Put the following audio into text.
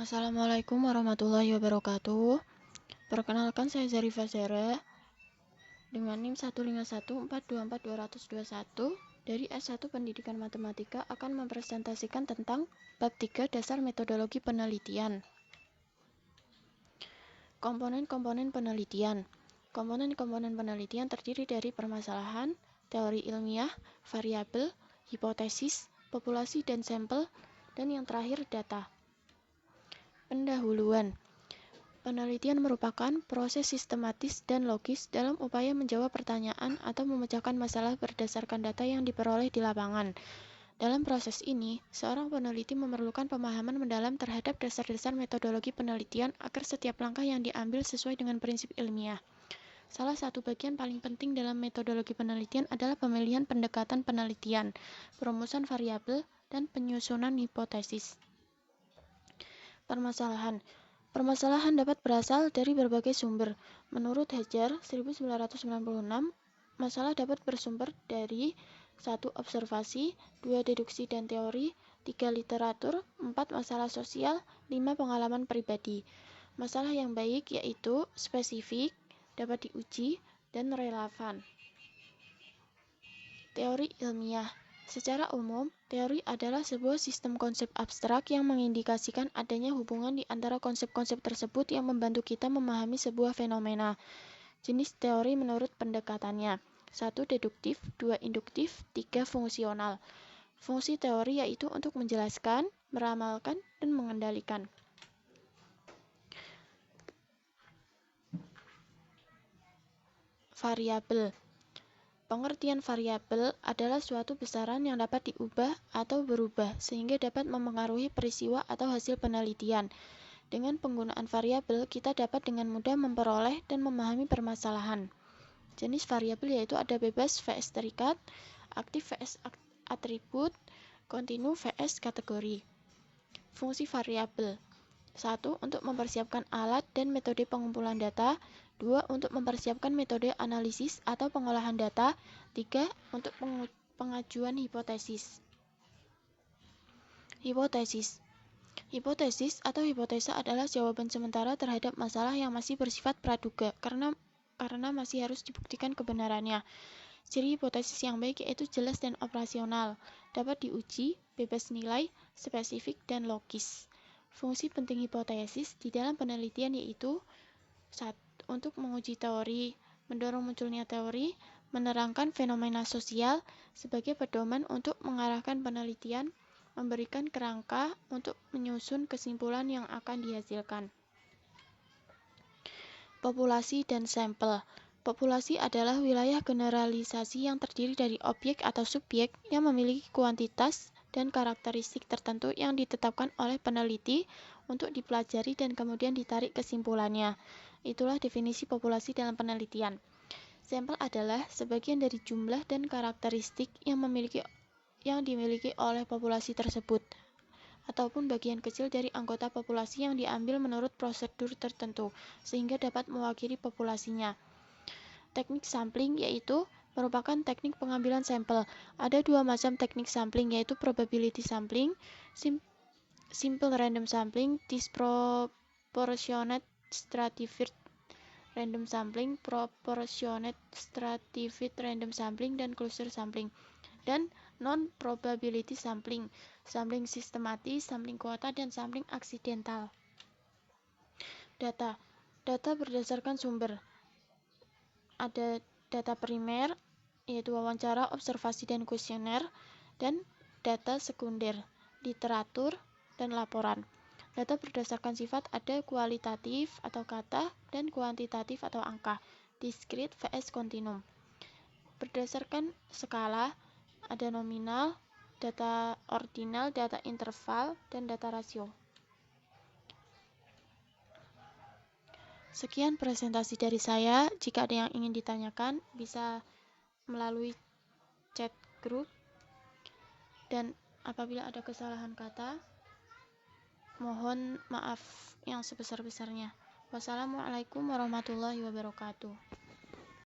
Assalamualaikum warahmatullahi wabarakatuh. Perkenalkan, saya Zarifah Zara dengan NIM 151424221 dari S1 Pendidikan Matematika akan mempresentasikan tentang bab 3 dasar metodologi penelitian. Komponen-komponen penelitian. Komponen-komponen penelitian terdiri dari permasalahan, teori ilmiah, variabel, hipotesis, populasi dan sampel, dan yang terakhir data. Pendahuluan. Penelitian merupakan proses sistematis dan logis dalam upaya menjawab pertanyaan atau memecahkan masalah berdasarkan data yang diperoleh di lapangan. Dalam proses ini, seorang peneliti memerlukan pemahaman mendalam terhadap dasar-dasar metodologi penelitian agar setiap langkah yang diambil sesuai dengan prinsip ilmiah. Salah satu bagian paling penting dalam metodologi penelitian adalah pemilihan pendekatan penelitian, perumusan variabel, dan penyusunan hipotesis. Permasalahan. Permasalahan dapat berasal dari berbagai sumber. Menurut Hajar 1996, masalah dapat bersumber dari 1. Observasi, 2. Deduksi dan teori, 3. Literatur, 4. Masalah sosial, 5. Pengalaman pribadi. Masalah yang baik yaitu spesifik, dapat diuji, dan relevan. Teori ilmiah. Secara umum, teori adalah sebuah sistem konsep abstrak yang mengindikasikan adanya hubungan di antara konsep-konsep tersebut yang membantu kita memahami sebuah fenomena. Jenis teori menurut pendekatannya. 1. Deduktif, 2. Induktif, 3. Fungsional. Fungsi teori yaitu untuk menjelaskan, meramalkan, dan mengendalikan. Variabel. Pengertian variabel adalah suatu besaran yang dapat diubah atau berubah sehingga dapat memengaruhi peristiwa atau hasil penelitian. Dengan penggunaan variabel, kita dapat dengan mudah memperoleh dan memahami permasalahan. Jenis variabel yaitu ada bebas vs terikat, aktif vs atribut, kontinu vs kategori. Fungsi variabel. 1. Untuk mempersiapkan alat dan metode pengumpulan data. 2. Untuk mempersiapkan metode analisis atau pengolahan data. 3. Untuk pengajuan hipotesis. Hipotesis. Hipotesis atau hipotesa adalah jawaban sementara terhadap masalah yang masih bersifat praduga karena masih harus dibuktikan kebenarannya. Ciri hipotesis yang baik yaitu jelas dan operasional, dapat diuji, bebas nilai, spesifik, dan logis. Fungsi penting hipotesis di dalam penelitian yaitu 1. Untuk menguji teori, mendorong munculnya teori, menerangkan fenomena sosial sebagai pedoman untuk mengarahkan penelitian, memberikan kerangka untuk menyusun kesimpulan yang akan dihasilkan. Populasi dan sampel. Populasi adalah wilayah generalisasi yang terdiri dari objek atau subjek yang memiliki kuantitas dan karakteristik tertentu yang ditetapkan oleh peneliti untuk dipelajari dan kemudian ditarik kesimpulannya. Itulah definisi populasi dalam penelitian. Sampel adalah sebagian dari jumlah dan karakteristik yang dimiliki oleh populasi tersebut, ataupun bagian kecil dari anggota populasi yang diambil menurut prosedur tertentu, sehingga dapat mewakili populasinya. Teknik sampling yaitu merupakan teknik pengambilan sampel. Ada dua macam teknik sampling yaitu probability sampling, simple random sampling, disproportionate stratified random sampling, proportionate stratified random sampling, dan cluster sampling. Dan non-probability sampling, sampling sistematis, sampling kuota, dan sampling aksidental. Data berdasarkan sumber. Ada data primer, yaitu wawancara, observasi, dan kuesioner, dan data sekunder, literatur, dan laporan. Data berdasarkan sifat ada kualitatif atau kata dan kuantitatif atau angka, diskrit vs kontinum. Berdasarkan skala ada nominal, data ordinal, data interval, dan data rasio. Sekian presentasi dari saya. Jika ada yang ingin ditanyakan, bisa melalui chat grup. Dan apabila ada kesalahan kata, mohon maaf yang sebesar-besarnya. Wassalamualaikum warahmatullahi wabarakatuh.